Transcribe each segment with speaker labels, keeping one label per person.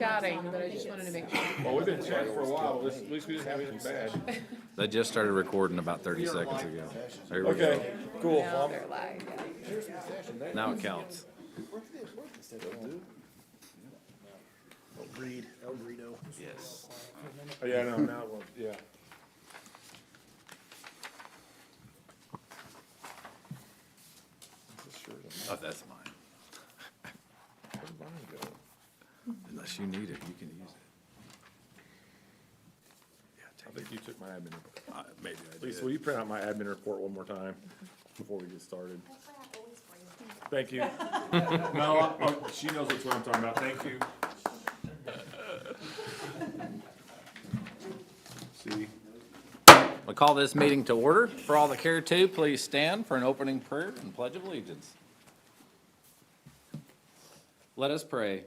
Speaker 1: Chatting, but I just wanted to make sure.
Speaker 2: Well, we've been chatting for a while, but at least we didn't have anything bad.
Speaker 3: They just started recording about 30 seconds ago. There we
Speaker 2: Okay, cool.
Speaker 1: Now they're live, yeah.
Speaker 3: go. Now it counts.
Speaker 4: El Burrito.
Speaker 3: Yes.
Speaker 2: Oh, yeah, no, now, it won't. Yeah.
Speaker 3: Oh, that's mine.
Speaker 2: Where'd mine go?
Speaker 3: Unless you need it, you can use it.
Speaker 2: I think you took my admin report.
Speaker 3: Maybe I
Speaker 2: Lisa,
Speaker 3: did.
Speaker 2: will you print out my admin report one more time before we get started? Thank you. No, she knows which one I'm talking about. Thank you. See?
Speaker 3: We'll call this meeting to order. For all that care to, please stand for an opening prayer and pledge of allegiance. Let us pray.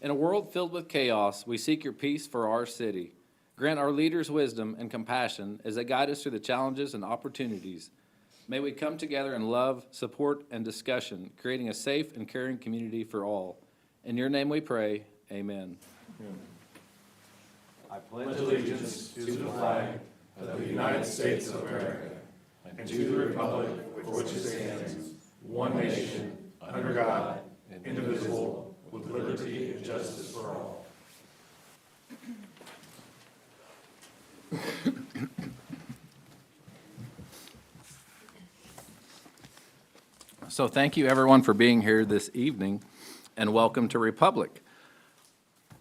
Speaker 3: In a world filled with chaos, we seek your peace for our city. Grant our leaders wisdom and compassion as they guide us through the challenges and opportunities. May we come together in love, support, and discussion, creating a safe and caring community for all. In your name we pray, amen. I pledge
Speaker 2: Allegiance to the flag of the United States of America and to the republic for which it stands, one nation, under God, indivisible, with liberty and justice for all.
Speaker 3: So thank you, everyone, for being here this evening, and welcome to Republic.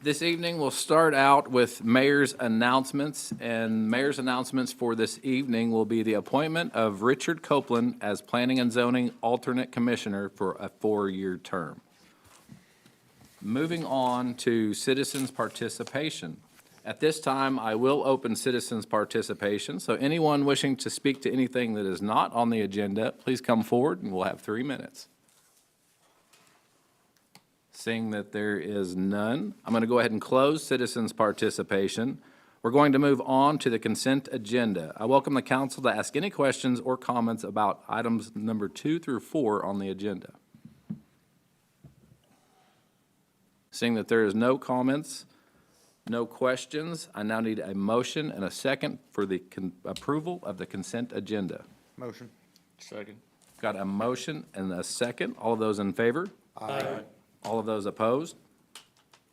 Speaker 3: This evening, we'll start out with mayor's announcements, and mayor's announcements for this evening will be the appointment of Richard Copeland as Planning and Zoning Alternate Commissioner for a 4-year term. Moving on to citizens' participation. At this time, I will open citizens' participation, so anyone wishing to speak to anything that is not on the agenda, please come forward and we'll have 3 minutes. Seeing that there is none, I'm going to go ahead and close citizens' participation. We're going to move on to the consent agenda. I welcome the council to ask any questions or comments about items number 2 through 4 on the agenda. Seeing that there is no comments, no questions, I now need a motion and a second for the approval of the consent agenda.
Speaker 4: Motion.
Speaker 2: Second.
Speaker 3: Got a motion and a second. All of those in favor?
Speaker 2: Aye.
Speaker 3: All of those opposed?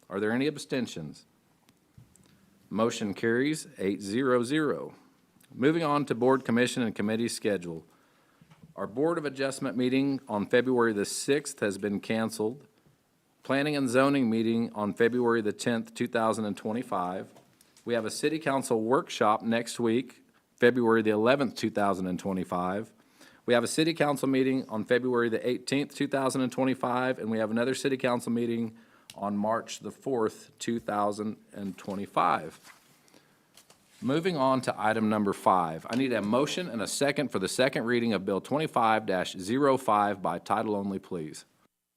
Speaker 3: Are there any abstentions? Motion carries 8-0-0. Moving on to board, commission, and committee schedule. Our Board of Adjustment meeting on February the 6th has been canceled. Planning and zoning meeting on February the 10th, 2025. We have a city council workshop next week, February the 11th, 2025. We have a city council meeting on February the 18th, 2025, and we have another city council meeting on March the 4th, 2025. Moving on to item number 5. I need a motion and a second for the second reading of Bill 25-05 by title only, please.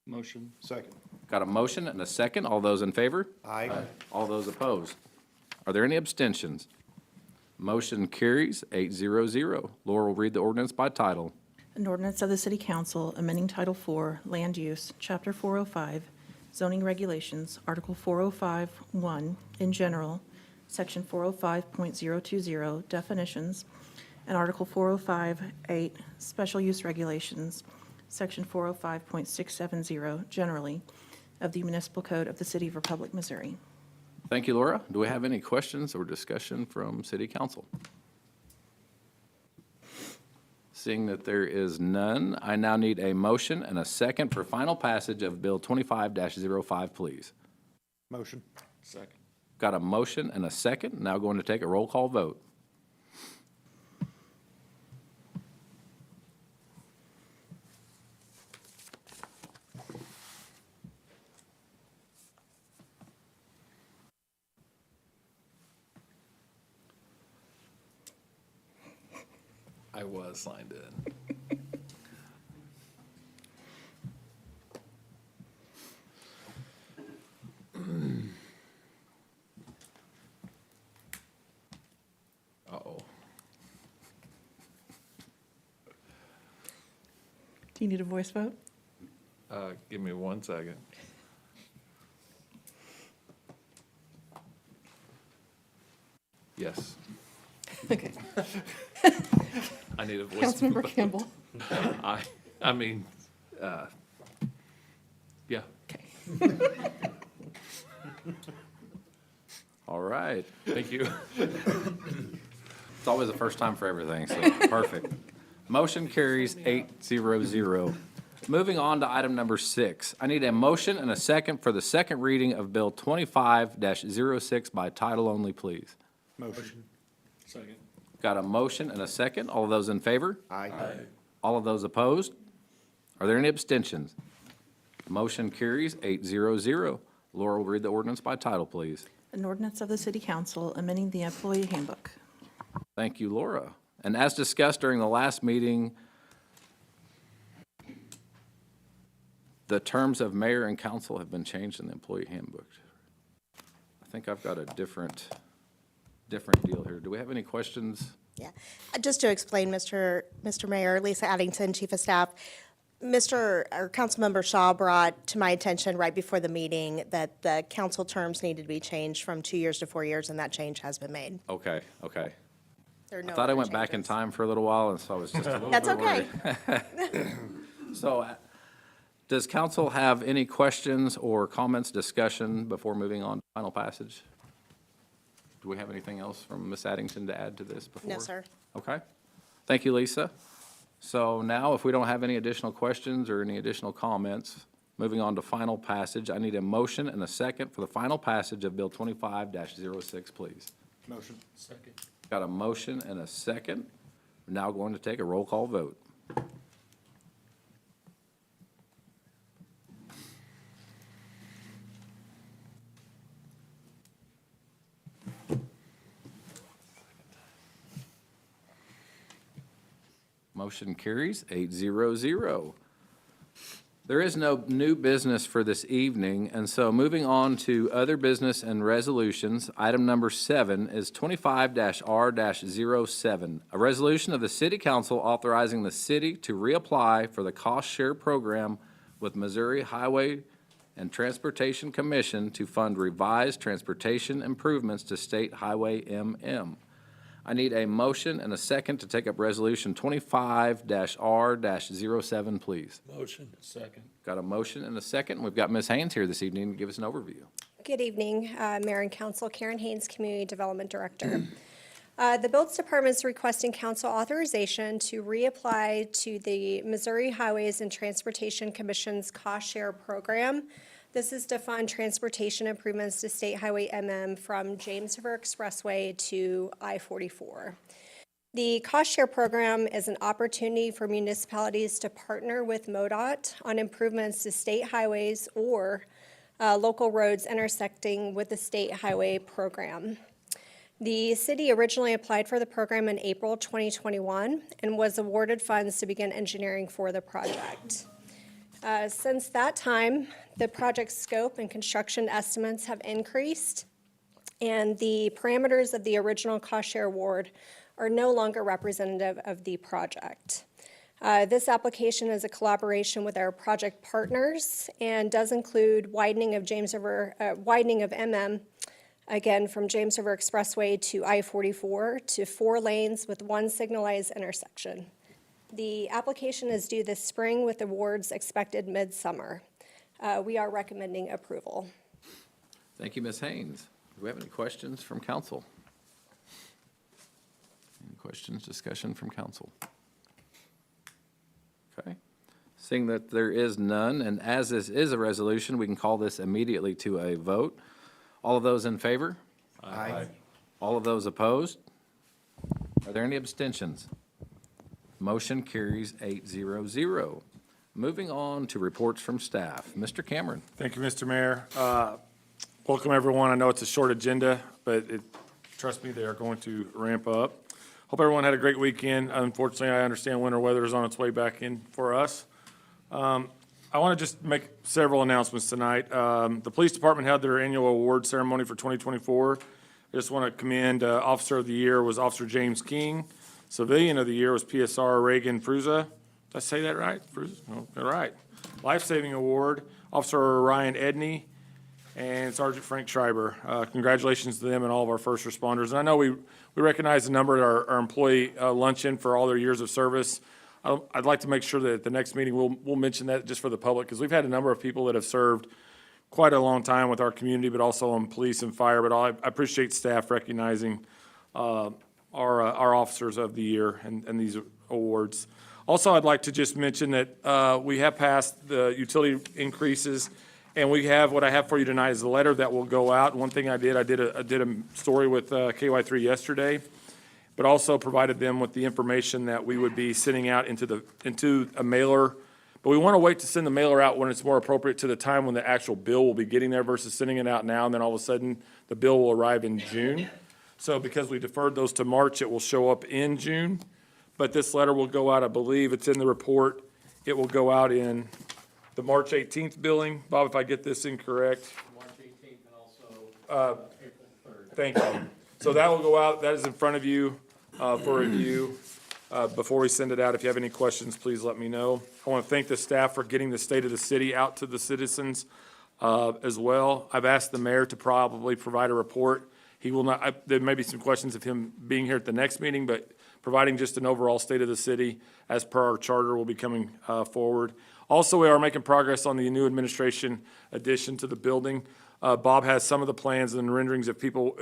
Speaker 4: Motion. Second.
Speaker 3: Got a motion and a second. All those in favor?
Speaker 4: Aye.
Speaker 3: All those opposed? Are there any abstentions? Motion carries 8-0-0. Laura will read the ordinance by title.
Speaker 5: An ordinance of the City Council amending Title IV, Land Use, Chapter 405, Zoning Regulations, Article 405-1, in general, Section 405.020, Definitions, and Article 405-8, Special Use Regulations, Section 405.670, generally, of the Municipal Code of the City of Republic, Missouri.
Speaker 3: Thank you, Laura. Do we have any questions or discussion from City Council? Seeing that there is none, I now need a motion and a second for final passage of Bill 25-05, please.
Speaker 4: Motion.
Speaker 2: Second.
Speaker 3: Got a motion and a second. Now going to take a roll call vote. I was signed in. Uh-oh.
Speaker 5: Do you need a voice vote?
Speaker 6: Give me 1 second.
Speaker 3: Yes.
Speaker 5: Okay.
Speaker 3: I need a voice.
Speaker 5: Councilmember Campbell?
Speaker 3: I mean, yeah.
Speaker 5: Okay.
Speaker 3: All right, thank you. It's always the first time for everything, so perfect. Motion carries 8-0-0. Moving on to item number 6. I need a motion and a second for the second reading of Bill 25-06 by title only, please.
Speaker 4: Motion.
Speaker 2: Second.
Speaker 3: Got a motion and a second. All of those in favor?
Speaker 4: Aye.
Speaker 3: All of those opposed? Are there any abstentions? Motion carries 8-0-0. Laura will read the ordinance by title, please.
Speaker 5: An ordinance of the City Council amending the employee handbook.
Speaker 3: Thank you, Laura. And as discussed during the last meeting, the terms of mayor and council have been changed in the employee handbook. I think I've got a different deal here. Do we have any questions?
Speaker 6: Yeah, just to explain, Mr. Mayor, Lisa Addington, Chief of Staff, Councilmember Shaw brought to my attention right before the meeting that the council terms needed to be changed from 2 years to 4 years, and that change has been made.
Speaker 3: Okay.
Speaker 6: There are no
Speaker 3: I thought I
Speaker 6: other
Speaker 3: went back in
Speaker 6: changes.
Speaker 3: time for a little while, and so I was just a little
Speaker 6: That's
Speaker 3: bit
Speaker 6: okay.
Speaker 3: worried. So, does council have any questions or comments, discussion before moving on to final passage? Do we have anything else from Ms. Addington to add to this before?
Speaker 6: No, sir.
Speaker 3: Okay. Thank you, Lisa. So now, if we don't have any additional questions or any additional comments, moving on to final passage, I need a motion and a second for the final passage of Bill 25-06, please.
Speaker 4: Motion.
Speaker 2: Second.
Speaker 3: Got a motion and a second. We're now going to take a roll call vote. Motion carries 8-0-0. There is no new business for this evening, and so moving on to other business and resolutions, item number 7 is 25-R-07, a resolution of the City Council authorizing the city to reapply for the cost share program with Missouri Highway and Transportation Commission to fund revised transportation improvements to State Highway MM. I need a motion and a second to take up Resolution 25-R-07, please.
Speaker 2: Motion. Second.
Speaker 3: Got a motion and a second. We've got Ms. Haynes here this evening to give us an overview.
Speaker 6: Good evening, Mayor and Council. Karen Haynes, Community Development Director. The Buildings Department is requesting council authorization to reapply to the Missouri Highways and Transportation Commission's cost share program. This is to fund transportation improvements to State Highway MM from James River Expressway to I-44. The cost share program is an opportunity for municipalities to partner with MoDOT on improvements to state highways or local roads intersecting with the state highway program. The city originally applied for the program in April 2021 and was awarded funds to begin engineering for the project. Since that time, the project scope and construction estimates have increased, and the parameters of the original cost share award are no longer representative of the project. This application is a collaboration with our project partners and does include widening of MM, again, from James River Expressway to I-44 to 4 lanes with 1 signalized intersection. The application is due this spring with awards expected midsummer. We are recommending approval.
Speaker 3: Thank you, Ms. Haynes. Do we have any questions from council? Any questions, discussion from council? Okay. Seeing that there is none, and as this is a resolution, we can call this immediately to a vote. All of those in favor?
Speaker 4: Aye.
Speaker 3: All of those opposed? Are there any abstentions? Motion carries 8-0-0. Moving on to reports from staff. Mr. Cameron.
Speaker 2: Thank you, Mr. Mayor. Welcome, everyone. I know it's a short agenda, but trust me, they are going to ramp up. Hope everyone had a great weekend. Unfortunately, I understand winter weather is on its way back in for us. I want to just make several announcements tonight. The police department had their annual award ceremony for 2024. I just want to commend Officer of the Year was Officer James King. Civilian of the Year was PSR Reagan Fruza. Did I say that right? Fruza? Oh, all right. Life Saving Award, Officer Ryan Edney. and Sergeant Frank Schreiber. Congratulations to them and all of our first responders. And I know we recognize the number at our employee luncheon for all their years of service. I'd like to make sure that at the next meeting, we'll mention that just for the public, because we've had a number of people that have served quite a long time with our community, but also on police and fire. But I appreciate staff recognizing our officers of the year and these awards. Also, I'd like to just mention that we have passed the utility increases, and we have, what I have for you tonight is a letter that will go out. One thing I did a story with KY3 yesterday, but also provided them with the information that we would be sending out into a mailer. But we want to wait to send the mailer out when it's more appropriate to the time when the actual bill will be getting there versus sending it out now, and then all of a sudden, the bill will arrive in June. So because we deferred those to March, it will show up in June. But this letter will go out, I believe, it's in the report. It will go out in the March 18th billing. Bob, if I get this incorrect.
Speaker 7: March 18th and also April 3rd.
Speaker 2: Thank you. So that will go out, that is in front of you for review. Before we send it out, if you have any questions, please let me know. I want to thank the staff for getting the state of the city out to the citizens as well. I've asked the mayor to probably provide a report. He will not, there may be some questions of him being here at the next meeting, but providing just an overall state of the city as per our charter will be coming forward. Also, we are making progress on the new administration addition to the building. Bob has some of the plans and renderings. If people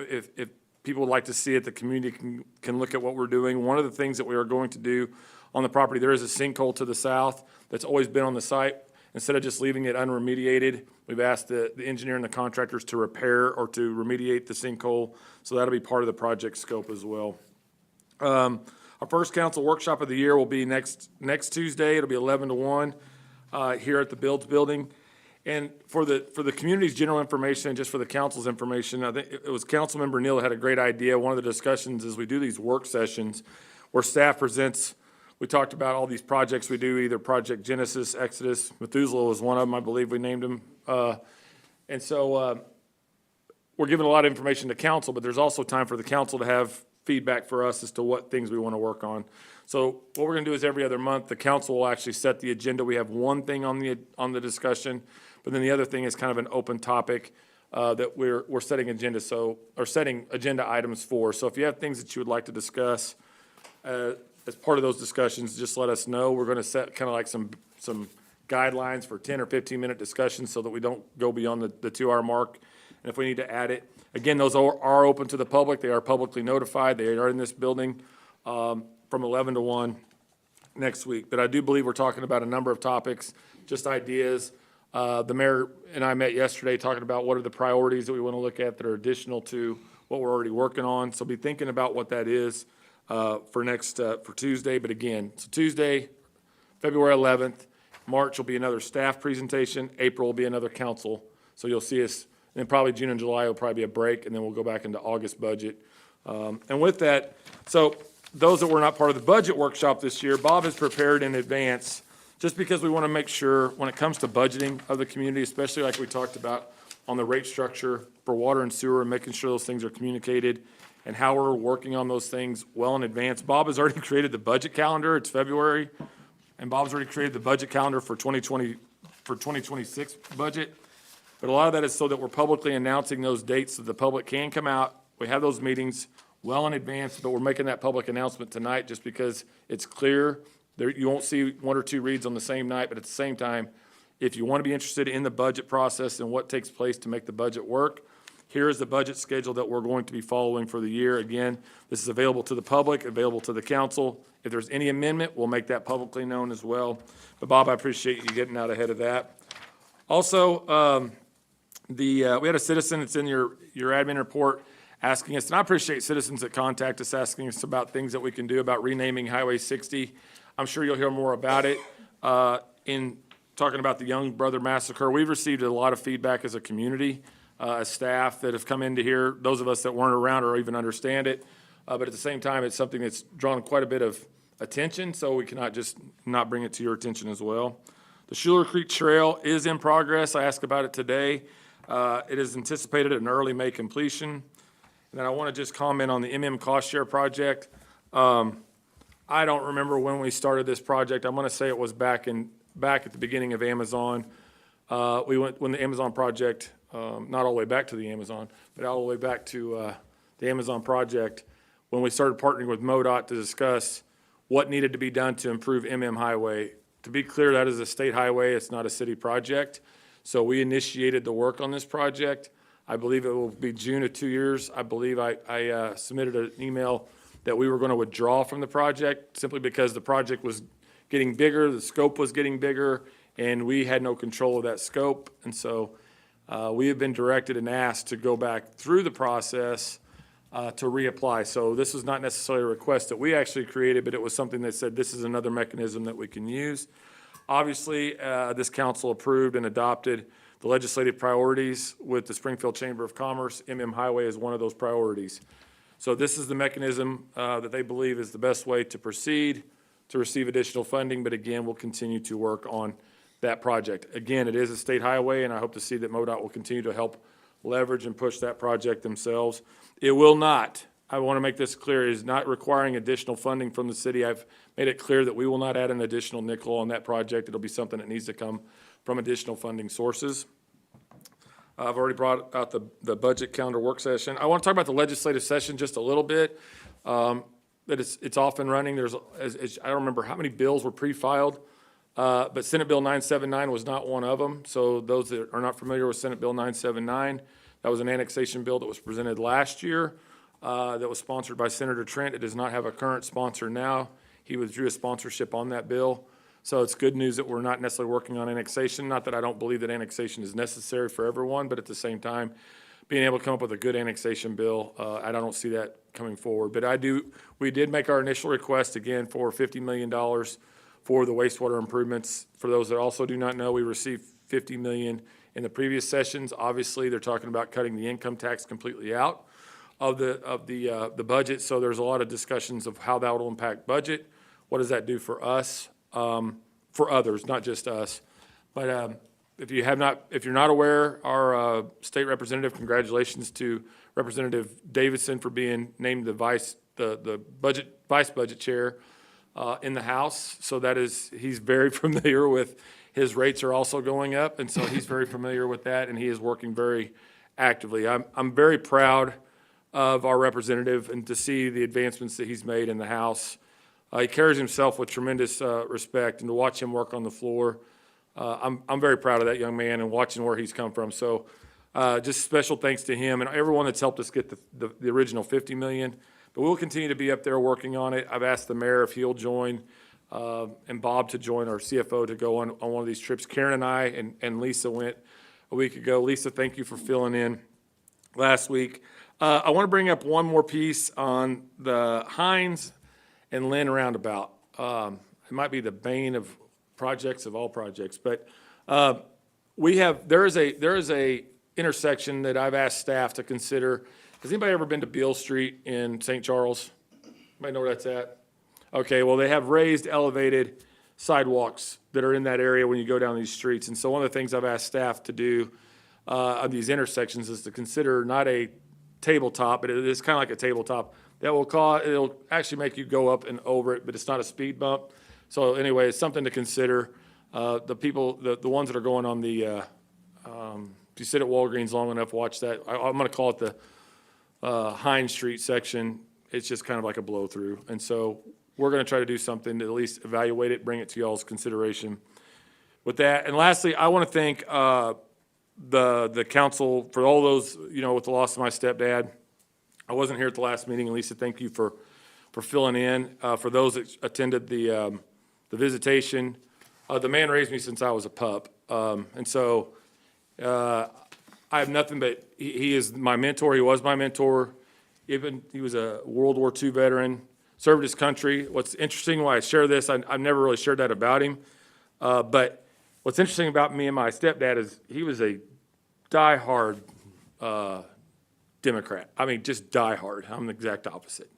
Speaker 2: would like to see it, the community can look at what we're doing. One of the things that we are going to do on the property, there is a sinkhole to the south that's always been on the site. Instead of just leaving it unremediated, we've asked the engineer and the contractors to repair or to remediate the sinkhole. So that'll be part of the project scope as well. Our first council workshop of the year will be next Tuesday. It'll be 11 to 1 here at the Builds Building. And for the community's general information and just for the council's information, I think it was Councilmember Neal that had a great idea. One of the discussions is we do these work sessions where staff presents. We talked about all these projects we do, either Project Genesis, Exodus, Methuselah was one of them, I believe we named them. And so we're giving a lot of information to council, but there's also time for the council to have feedback for us as to what things we want to work on. So what we're going to do is every other month, the council will actually set the agenda. We have one thing on the discussion, but then the other thing is kind of an open topic that we're setting agenda setting agenda items for. So if you have things that you would like to discuss as part of those discussions, just let us know. We're going to set kind of like some guidelines for 10 or 15-minute discussions so that we don't go beyond the 2-hour mark. And if we need to add it, again, those are open to the public. They are publicly notified. They are in this building from 11 to 1 next week. But I do believe we're talking about a number of topics, just ideas. The mayor and I met yesterday talking about what are the priorities that we want to look at that are additional to what we're already working on. So be thinking about what that is for Tuesday. But again, so Tuesday, February 11th, March will be another staff presentation. April will be another council. So you'll see us. And then probably June and July will probably be a break, and then we'll go back into August budget. And with that, so those that were not part of the budget workshop this year, Bob has prepared in advance, just because we want to make sure when it comes to budgeting of the community, especially like we talked about on the rate structure for water and sewer and making sure those things are communicated and how we're working on those things well in advance. Bob has already created the budget calendar. It's February, and Bob's already created the budget calendar for 2026 budget. But a lot of that is so that we're publicly announcing those dates so the public can come out. We have those meetings well in advance, but we're making that public announcement tonight just because it's clear. You won't see 1 or 2 reads on the same night, but at the same time, if you want to be interested in the budget process and what takes place to make the budget work, here is the budget schedule that we're going to be following for the year. Again, this is available to the public, available to the council. If there's any amendment, we'll make that publicly known as well. But Bob, I appreciate you getting out ahead of that. Also, we had a citizen that's in your admin report asking us, and I appreciate citizens that contact us asking us about things that we can do about renaming Highway 60. I'm sure you'll hear more about it. In talking about the Young Brother Massacre, we've received a lot of feedback as a community, as staff that have come in to hear, those of us that weren't around or even understand it. But at the same time, it's something that's drawn quite a bit of attention, so we cannot just not bring it to your attention as well. The Schuler Creek Trail is in progress. I asked about it today. It is anticipated at an early May completion. And then I want to just comment on the cost share project. I don't remember when we started this project. I'm going to say it was back at the beginning of Amazon. When the Amazon project not all the way back to the Amazon, but all the way back to the Amazon project, when we started partnering with MoDOT to discuss what needed to be done to improve MM Highway. To be clear, that is a state highway, it's not a city project. So we initiated the work on this project. I believe it will be June of 2 years. I believe I submitted an email that we were going to withdraw from the project simply because the project was getting bigger, the scope was getting bigger, and we had no control of that scope. And so we have been directed and asked to go back through the process to reapply. So this was not necessarily a request that we actually created, but it was something that said this is another mechanism that we can use. Obviously, this council approved and adopted the legislative priorities with the Springfield Chamber of Commerce. MM Highway is one of those priorities. So this is the mechanism that they believe is the best way to proceed, to receive additional funding, but again, we'll continue to work on that project. Again, it is a state highway, and I hope to see that MoDOT will continue to help leverage and push that project themselves. It will not, I want to make this clear, it is not requiring additional funding from the city. I've made it clear that we will not add an additional nickel on that project. It'll be something that needs to come from additional funding sources. I've already brought out the budget calendar work session. I want to talk about the legislative session just a little bit. That it's off and running. There's, I don't remember how many bills were pre-filed, but Senate Bill 979 was not one of them. So those that are not familiar with Senate Bill 979, that was an annexation bill that was presented last year that was sponsored by Senator Trent. It does not have a current sponsor now. He withdrew his sponsorship on that bill. So it's good news that we're not necessarily working on annexation. Not that I don't believe that annexation is necessary for everyone, but at the same time, being able to come up with a good annexation bill, I don't see that coming forward. But we did make our initial request again for $50 million for the wastewater improvements. For those that also do not know, we received $50 million in the previous sessions. Obviously, they're talking about cutting the income tax completely out of the budget. So there's a lot of discussions of how that will impact budget. What does that do for us? For others, not just us. But if you're not aware, our state representative, congratulations to Representative Davidson for being named the vice budget chair in the House. So he's very familiar with, his rates are also going up, and so he's very familiar with that, and he is working very actively. I'm very proud of our representative and to see the advancements that he's made in the House. He carries himself with tremendous respect, and to watch him work on the floor, I'm very proud of that young man and watching where he's come from. So just special thanks to him and everyone that's helped us get the original $50 million. But we'll continue to be up there working on it. I've asked the mayor if he'll join and Bob to join, our CFO, to go on one of these trips. Karen and I and Lisa went a week ago. Lisa, thank you for filling in last week. I want to bring up one more piece on the Hines and Lynn roundabout. It might be the bane of projects of all projects, but there is a intersection that I've asked staff to consider. Has anybody ever been to Beale Street in St. Charles? Anybody know where that's at? Okay, well, they have raised, elevated sidewalks that are in that area when you go down these streets. And so one of the things I've asked staff to do on these intersections is to consider not a tabletop, but it is kind of like a tabletop. It'll actually make you go up and over it, but it's not a speed bump. So anyway, it's something to consider. The ones that are going on the, if you sit at Walgreens long enough, watch that. I'm going to call it the Hines Street section. It's just kind of like a blow through. And so we're going to try to do something to at least evaluate it, bring it to y'all's consideration with that. And lastly, I want to thank the council for all those, with the loss of my stepdad. I wasn't here at the last meeting, and Lisa, thank you for filling in. For those that attended the visitation, the man raised me since I was a pup. And so I have nothing but, he is my mentor. He was my mentor. He was a World War II veteran, served his country. What's interesting, why I share this, I've never really shared that about him. But what's interesting about me and my stepdad is he was a diehard Democrat. I mean, just diehard. I'm the exact opposite.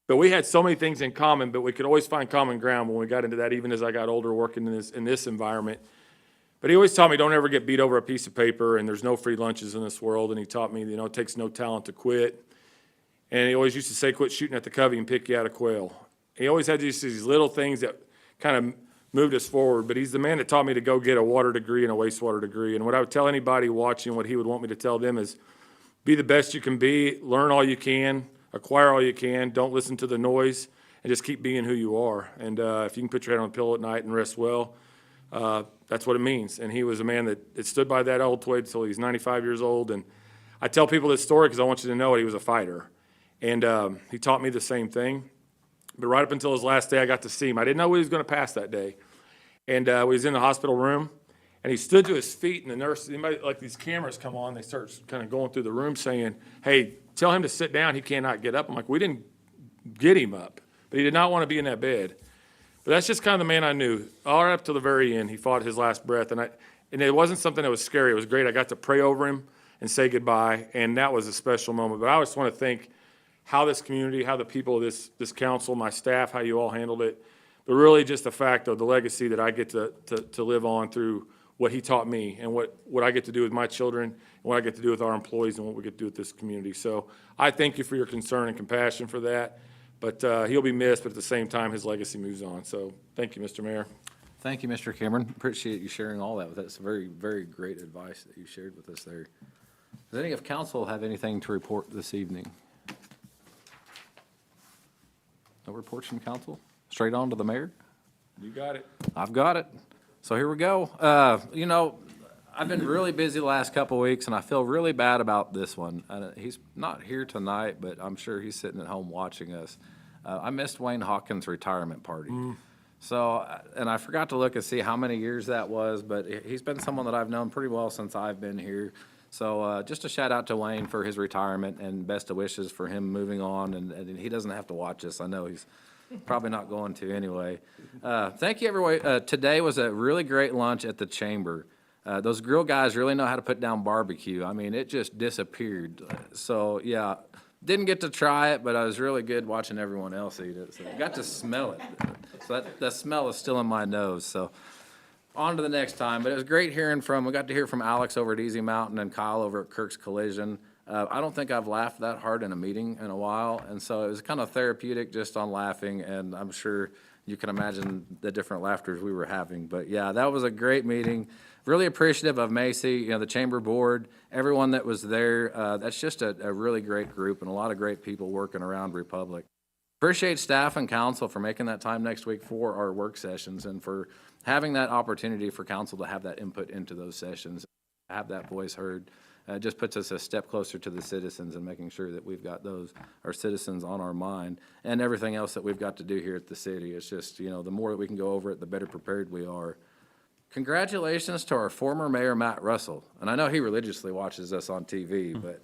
Speaker 2: But we had so many things in common, but we could always find common ground when we got into that, even as I got older working in this environment. But he always taught me, don't ever get beat over a piece of paper, and there's no free lunches in this world. And he taught me, it takes no talent to quit. And he always used to say, quit shooting at the covey and pick you out a quail. He always had these little things that kind of moved us forward. But he's the man that taught me to go get a water degree and a wastewater degree. And what I would tell anybody watching, what he would want me to tell them is, be the best you can be, learn all you can, acquire all you can, don't listen to the noise, and just keep being who you are. And if you can put your head on a pillow at night and rest well, that's what it means. And he was a man that stood by that old twig until he's 95 years old. And I tell people this story because I want you to know it. He was a fighter. And he taught me the same thing. But right up until his last day, I got to see him. I didn't know he was going to pass that day. And we was in the hospital room. And he stood to his feet, and the nurse, like these cameras come on, they start kind of going through the room saying, hey, tell him to sit down, he cannot get up. I'm like, we didn't get him up, but he did not want to be in that bed. But that's just kind of the man I knew. All right up to the very end, he fought his last breath, and it wasn't something that was scary. It was great. I got to pray over him and say goodbye, and that was a special moment. But I just want to thank how this community, how the people of this council, my staff, how you all handled it, but really just the fact of the legacy that I get to live on through what he taught me and what I get to do with my children and what I get to do with our employees and what we get to do with this community. So I thank you for your concern and compassion for that. But he'll be missed, but at the same time, his legacy moves on. So thank you, Mr. Mayor.
Speaker 3: Thank you, Mr. Cameron. Appreciate you sharing all that with us. Very, very great advice that you shared with us there. Does any of council have anything to report this evening? No reports from council? Straight on to the mayor?
Speaker 2: You got it.
Speaker 3: I've got it. So here we go. I've been really busy the last couple of weeks, and I feel really bad about this one. He's not here tonight, but I'm sure he's sitting at home watching us. I missed Wayne Hawkins' retirement party. So, and I forgot to look and see how many years that was, but he's been someone that I've known pretty well since I've been here. So just a shout out to Wayne for his retirement and best of wishes for him moving on. And he doesn't have to watch this. I know he's probably not going to anyway. Thank you, everyone. Today was a really great lunch at the Chamber. Those grill guys really know how to put down barbecue. I mean, it just disappeared. So, yeah, didn't get to try it, but I was really good watching everyone else eat it. So I got to smell it. So that smell is still in my nose. So on to the next time. But it was great we got to hear from Alex over at Easy Mountain and Kyle over at Kirk's Collision. I don't think I've laughed that hard in a meeting in a while, and so it was kind of therapeutic just on laughing, and I'm sure you can imagine the different laughters we were having. But yeah, that was a great meeting. Really appreciative of Macy, the Chamber Board, everyone that was there. That's just a really great group and a lot of great people working around Republic. Appreciate staff and council for making that time next week for our work sessions and for having that opportunity for council to have that input into those sessions, have that voice heard. Just puts us a step closer to the citizens and making sure that we've got our citizens on our mind and everything else that we've got to do here at the city. It's just, the more that we can go over it, the better prepared we are. Congratulations to our former mayor, Matt Russell. And I know he religiously watches us on TV, but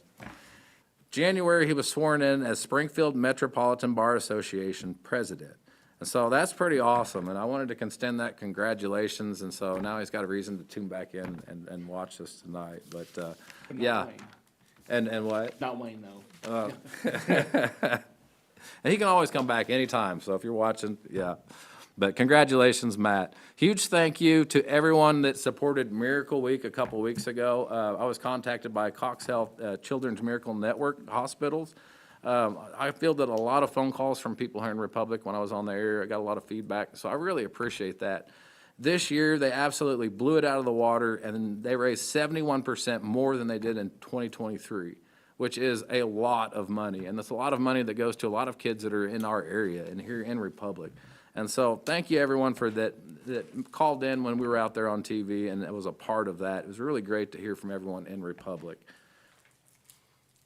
Speaker 3: January he was sworn in as Springfield Metropolitan Bar Association president. And so that's pretty awesome, and I wanted to extend that congratulations, and so now he's got a reason to tune back in and watch this tonight, but, yeah. And what?
Speaker 1: Not Wayne, though.
Speaker 3: And he can always come back anytime, so if you're watching, yeah. But congratulations, Matt. Huge thank you to everyone that supported Miracle Week a couple weeks ago. I was contacted by Cox Health Children's Miracle Network hospitals. I fielded a lot of phone calls from people here in Republic when I was on the air. I got a lot of feedback, so I really appreciate that. This year, they absolutely blew it out of the water, and they raised 71% more than they did in 2023, which is a lot of money. And that's a lot of money that goes to a lot of kids that are in our area and here in Republic. And so thank you, everyone, for that called in when we were out there on TV, and it was a part of that. It was really great to hear from everyone in Republic.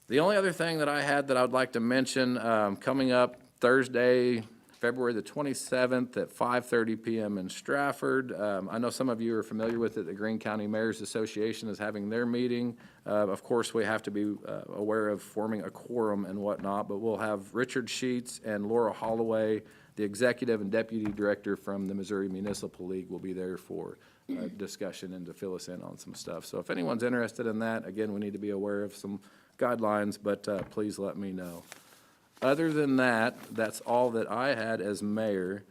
Speaker 3: The only other thing that I had that I would like to mention, coming up Thursday, February the 27th at 5:30 p.m. in Stratford. I know some of you are familiar with it. The Greene County Mayors Association is having their meeting. Of course, we have to be aware of forming a quorum and whatnot, but we'll have Richard Sheets and Laura Holloway, the executive and deputy director from the Missouri Municipal League, will be there for discussion and to fill us in on some stuff. So if anyone's interested in that, again, we need to be aware of some guidelines, but please let me know. Other than that, that's all that I had as mayor.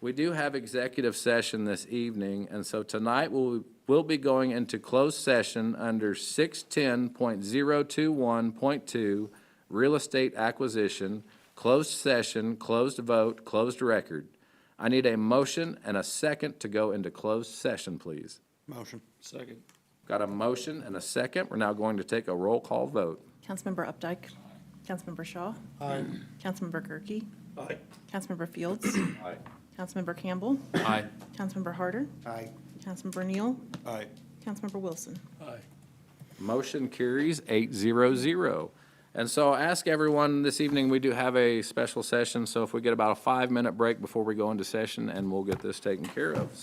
Speaker 3: We do have executive session this evening, and so tonight we'll be going into closed session under 610.021.2, real estate acquisition, closed session, closed vote, closed record. I need a motion and a second to go into closed session, please.
Speaker 4: Motion.
Speaker 7: Second.
Speaker 3: Got a motion and a second. We're now going to take a roll call vote.
Speaker 5: Councilmember Updike. Councilmember Shaw.
Speaker 7: Aye.
Speaker 5: Councilmember Gerke.
Speaker 7: Aye.
Speaker 5: Councilmember Fields.
Speaker 7: Aye.
Speaker 5: Councilmember Campbell.
Speaker 3: Aye.
Speaker 5: Councilmember Harder.
Speaker 4: Aye.
Speaker 5: Councilmember Neal.
Speaker 4: Aye.
Speaker 5: Councilmember Wilson.
Speaker 7: Aye.
Speaker 3: Motion carries 8-0-0. And so I'll ask everyone this evening, we do have a special session, so if we get about a 5-minute break before we go into session, and we'll get this taken care of.